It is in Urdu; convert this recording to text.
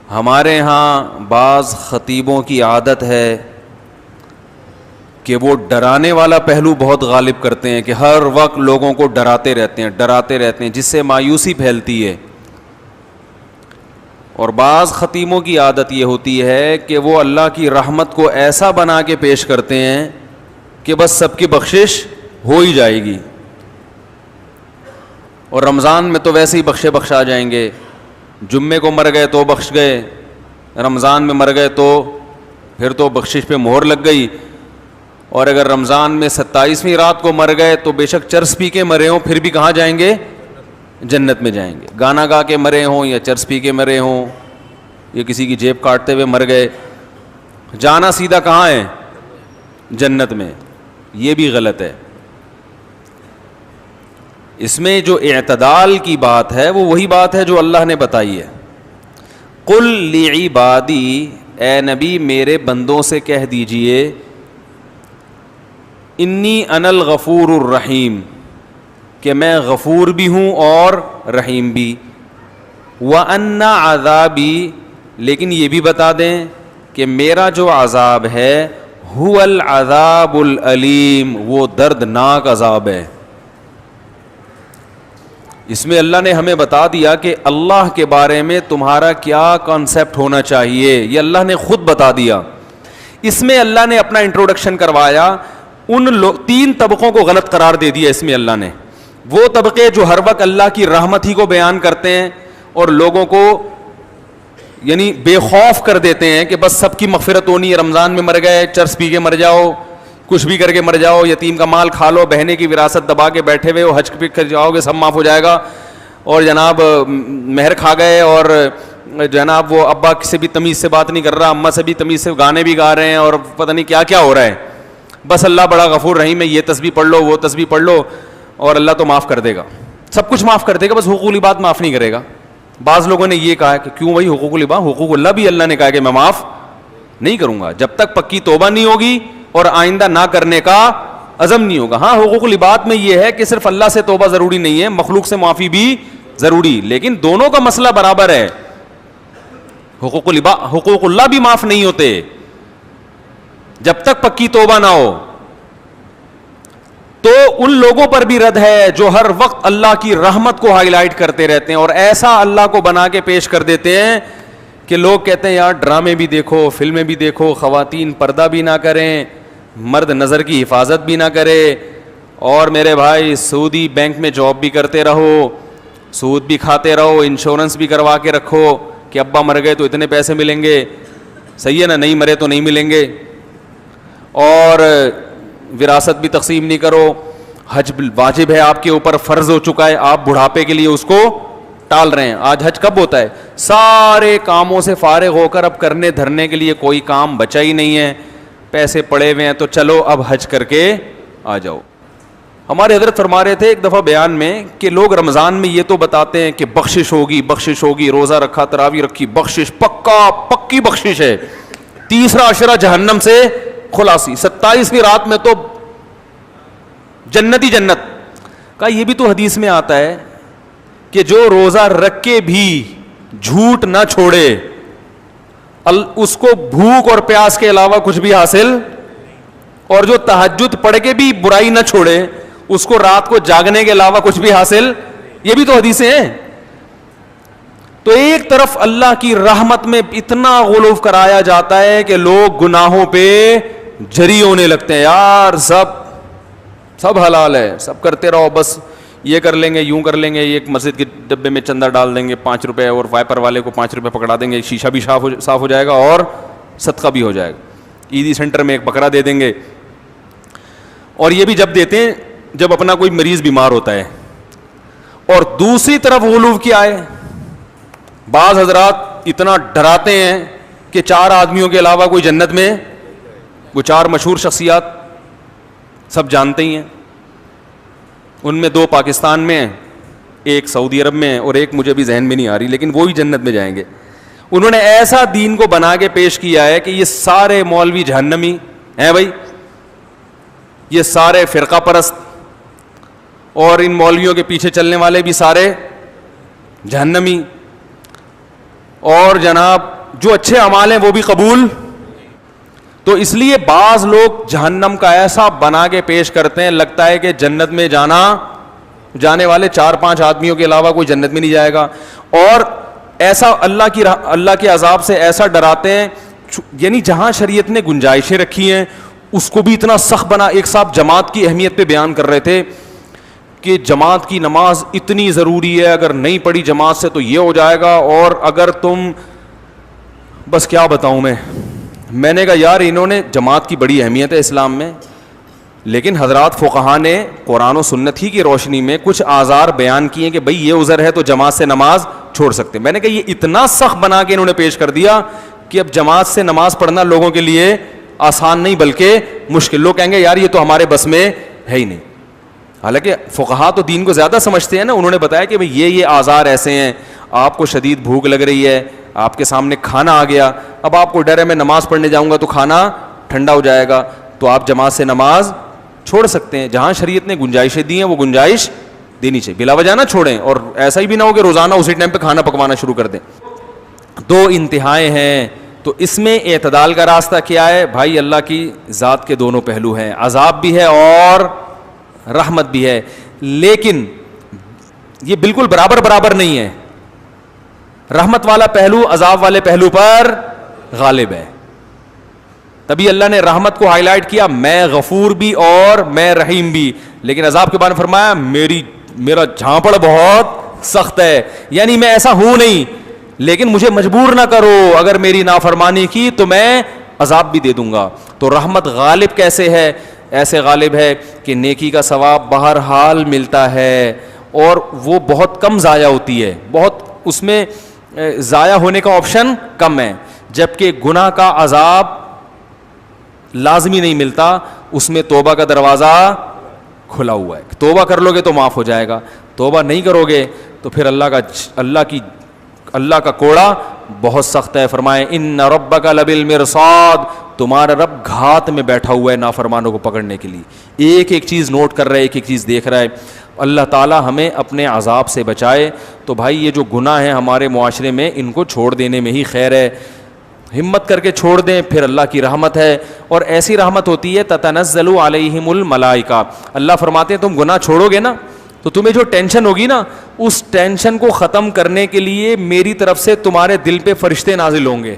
ہمارے ہاں بعض خطیبوں کی عادت ہے کہ وہ ڈرانے والا پہلو بہت غالب کرتے ہیں کہ ہر وقت لوگوں کو ڈراتے رہتے ہیں جس سے مایوسی پھیلتی ہے. اور بعض خطیبوں کی عادت یہ ہوتی ہے کہ وہ اللہ کی رحمت کو ایسا بنا کے پیش کرتے ہیں کہ بس سب کی بخشش ہو ہی جائے گی, اور رمضان میں تو ویسے ہی بخشا جائیں گے. جمعے کو مر گئے تو بخش گئے, رمضان میں مر گئے تو پھر تو بخشش پہ مہر لگ گئی. اور اگر رمضان میں 27ویں رات کو مر گئے تو بے شک چرس پی کے مرے ہوں پھر بھی کہاں جائیں گے؟ جنت میں جائیں گے. گانا گا کے مرے ہوں یا چرس پی کے مرے ہوں یا کسی کی جیب کاٹتے ہوئے مر گئے, جانا سیدھا کہاں ہے؟ جنت میں. یہ بھی غلط ہے. اس میں جو اعتدال کی بات ہے وہ وہی بات ہے جو اللہ نے بتائی ہے. قل لعبادی, اے نبی میرے بندوں سے کہہ دیجئے, انی انا الغفور الرحیم, کہ میں غفور بھی ہوں اور رحیم بھی. وَأَنَّ عَذَابِي, لیکن یہ بھی بتا دیں کہ میرا جو عذاب ہے هُوَ الْعَذَابُ الْأَلِيمُ, وہ دردناک عذاب ہے. اس میں اللہ نے ہمیں بتا دیا کہ اللہ کے بارے میں تمہارا کیا کانسیپٹ ہونا چاہیے, یہ اللہ نے خود بتا دیا. اس میں اللہ نے اپنا انٹروڈکشن کروایا, ان 3 طبقوں کو غلط قرار دے دیا اس میں اللہ نے. وہ طبقے جو ہر وقت اللہ کی رحمت ہی کو بیان کرتے ہیں اور لوگوں کو یعنی بے خوف کر دیتے ہیں کہ بس سب کی مغفرت ہونی ہے, رمضان میں مر گئے چرس پی کے مر جاؤ, کچھ بھی کر کے مر جاؤ, یتیم کا مال کھا لو, بہنے کی وراثت دبا کے بیٹھے ہوئے ہو, حج پہ کر جاؤ گے سب معاف ہو جائے گا, اور جناب مہر کھا گئے, اور جناب وہ ابا سے بھی تمیز سے بات نہیں کر رہا, اماں سے بھی تمیز سے گانے بھی گا رہے ہیں, اور پتہ نہیں کیا کیا ہو رہا ہے. بس اللہ بڑا غفور رحیم ہے, یہ تسبیح پڑھ لو وہ تسبیح پڑھ لو اور اللہ تو معاف کر دے گا, سب کچھ معاف کر دے گا, بس حقوق العباد معاف نہیں کرے گا. بعض لوگوں نے یہ کہا کہ کیوں بھائی حقوق العباد, حقوق اللہ بھی اللہ نے کہا کہ میں معاف نہیں کروں گا جب تک پکی توبہ نہیں ہوگی اور آئندہ نہ کرنے کا عزم نہیں ہوگا. ہاں حقوق العباد میں یہ ہے کہ صرف اللہ سے توبہ ضروری نہیں ہے, مخلوق سے معافی بھی ضروری, لیکن دونوں کا مسئلہ برابر ہے. حقوق اللہ بھی معاف نہیں ہوتے جب تک پکی توبہ نہ ہو. تو ان لوگوں پر بھی رد ہے جو ہر وقت اللہ کی رحمت کو ہائی لائٹ کرتے رہتے ہیں اور ایسا اللہ کو بنا کے پیش کر دیتے ہیں کہ لوگ کہتے ہیں یار ڈرامے بھی دیکھو, فلمیں بھی دیکھو, خواتین پردہ بھی نہ کریں, مرد نظر کی حفاظت بھی نہ کرے, اور میرے بھائی سعودی بینک میں جاب بھی کرتے رہو, سود بھی کھاتے رہو, انشورنس بھی کروا کے رکھو کہ ابا مر گئے تو اتنے پیسے ملیں گے, صحیح ہے نا, نہیں مرے تو نہیں ملیں گے, اور وراثت بھی تقسیم نہیں کرو, حج واجب ہے آپ کے اوپر, فرض ہو چکا ہے, آپ بڑھاپے کے لیے اس کو ٹال رہے ہیں. آج حج کب ہوتا ہے؟ سارے کاموں سے فارغ ہو کر اب کرنے دھرنے کے لیے کوئی کام بچا ہی نہیں ہے, پیسے پڑے ہوئے ہیں تو چلو اب حج کر کے آ جاؤ. ہمارے حضرت فرما رہے تھے ایک دفعہ بیان میں کہ لوگ رمضان میں یہ تو بتاتے ہیں کہ بخشش ہوگی, روزہ رکھا, تراویح رکھی, بخشش پکی بخشش ہے, تیسرا عشرہ جہنم سے خلاصی, 27ویں رات میں تو جنت ہی جنت کا. یہ بھی تو حدیث میں آتا ہے کہ جو روزہ رکھ کے بھی جھوٹ نہ چھوڑے اس کو بھوک اور پیاس کے علاوہ کچھ بھی حاصل, اور جو تہجد پڑھ کے بھی برائی نہ چھوڑے اس کو رات کو جاگنے کے علاوہ کچھ بھی حاصل. یہ بھی تو حدیثیں ہیں. تو ایک طرف اللہ کی رحمت میں اتنا غلو کرایا جاتا ہے کہ لوگ گناہوں پہ جری ہونے لگتے ہیں, یار سب حلال ہے, سب کرتے رہو, بس یہ کر لیں گے, یوں کر لیں گے, ایک مسجد کے ڈبے میں چندہ ڈال دیں گے 5 روپے, اور وائپر والے کو 5 روپے پکڑا دیں گے, شیشہ بھی صاف ہو جائے گا اور صدقہ بھی ہو جائے گا, عیدی سینٹر میں ایک بکرا دے دیں گے. اور یہ بھی جب دیتے ہیں جب اپنا کوئی مریض بیمار ہوتا ہے. اور دوسری طرف غلو کیا ہے, بعض حضرات اتنا ڈراتے ہیں کہ 4 آدمیوں کے علاوہ کوئی جنت میں, وہ 4 مشہور شخصیات سب جانتے ہی ہیں, ان میں 2 پاکستان میں ہیں, ایک سعودی عرب میں ہے, اور ایک مجھے بھی ذہن میں نہیں آ رہی, لیکن وہی جنت میں جائیں گے. انہوں نے ایسا دین کو بنا کے پیش کیا ہے کہ یہ سارے مولوی جہنمی ہیں بھائی, یہ سارے فرقہ پرست, اور ان مولویوں کے پیچھے چلنے والے بھی سارے جہنمی. اور جناب جو اچھے اعمال ہیں وہ بھی قبول. تو اس لیے بعض لوگ جہنم کا ایسا بنا کے پیش کرتے ہیں, لگتا ہے کہ جنت میں جانے والے 4-5 آدمیوں کے علاوہ کوئی جنت میں نہیں جائے گا, اور ایسا اللہ کے عذاب سے ایسا ڈراتے ہیں. یعنی جہاں شریعت نے گنجائشیں رکھی ہیں اس کو بھی اتنا سخت بنا. ایک صاحب جماعت کی اہمیت پہ بیان کر رہے تھے کہ جماعت کی نماز اتنی ضروری ہے, اگر نہیں پڑھی جماعت سے تو یہ ہو جائے گا, اور اگر تم, بس کیا بتاؤں میں نے کہا یار انہوں نے, جماعت کی بڑی اہمیت ہے اسلام میں, لیکن حضرات فقہا نے قرآن و سنت ہی کی روشنی میں کچھ آزار بیان کیے کہ بھئی یہ عذر ہے تو جماعت سے نماز چھوڑ سکتے. میں نے کہا یہ اتنا سخت بنا کے انہوں نے پیش کر دیا کہ اب جماعت سے نماز پڑھنا لوگوں کے لیے آسان نہیں بلکہ مشکل. لوگ کہیں گے یار یہ تو ہمارے بس میں ہے ہی نہیں. حالانکہ فقہا تو دین کو زیادہ سمجھتے ہیں نا. انہوں نے بتایا کہ بھئی یہ آزار ایسے ہیں, آپ کو شدید بھوک لگ رہی ہے, آپ کے سامنے کھانا آ گیا, اب آپ کو ڈر ہے میں نماز پڑھنے جاؤں گا تو کھانا ٹھنڈا ہو جائے گا, تو آپ جماعت سے نماز چھوڑ سکتے ہیں. جہاں شریعت نے گنجائشیں دی ہیں وہ گنجائش دینی چاہیے, بلا وجہ نہ چھوڑیں, اور ایسا ہی بھی نہ ہو کہ روزانہ اسی ٹائم پہ کھانا پکوانا شروع کر دیں. 2 انتہائیں ہیں, تو اس میں اعتدال کا راستہ کیا ہے بھائی؟ اللہ کی ذات کے دونوں پہلو ہیں, عذاب بھی ہے اور رحمت بھی ہے, لیکن یہ بالکل برابر نہیں ہے. رحمت والا پہلو عذاب والے پہلو پر غالب ہے. تبھی اللہ نے رحمت کو ہائی لائٹ کیا, میں غفور بھی اور میں رحیم بھی, لیکن عذاب کے بارے میں فرمایا میرا جھانپڑ بہت سخت ہے. یعنی میں ایسا ہوں نہیں, لیکن مجھے مجبور نہ کرو, اگر میری نافرمانی کی تو میں عذاب بھی دے دوں گا. تو رحمت غالب کیسے ہے؟ ایسے غالب ہے کہ نیکی کا ثواب بہرحال ملتا ہے, اور وہ بہت کم ضائع ہوتی ہے, بہت اس میں ضائع ہونے کا آپشن کم ہے. جبکہ گناہ کا عذاب لازمی نہیں ملتا, اس میں توبہ کا دروازہ کھلا ہوا ہے. توبہ کر لو گے تو معاف ہو جائے گا, توبہ نہیں کرو گے تو پھر اللہ کا کوڑا بہت سخت ہے. فرمائے ان ربک لبالمرصاد, تمہارا رب گھات میں بیٹھا ہوا ہے نافرمانوں کو پکڑنے کے لیے. ایک ایک چیز نوٹ کر رہا ہے, ایک ایک چیز دیکھ رہا ہے. اللہ تعالی ہمیں اپنے عذاب سے بچائے. تو بھائی یہ جو گناہ ہیں ہمارے معاشرے میں, ان کو چھوڑ دینے میں ہی خیر ہے. ہمت کر کے چھوڑ دیں, پھر اللہ کی رحمت ہے, اور ایسی رحمت ہوتی ہے تتنزل علیہم الملائکہ. اللہ فرماتے ہیں تم گناہ چھوڑو گے نا تو تمہیں جو ٹینشن ہوگی نا, اس ٹینشن کو ختم کرنے کے لیے میری طرف سے تمہارے دل پہ فرشتے نازل ہوں گے.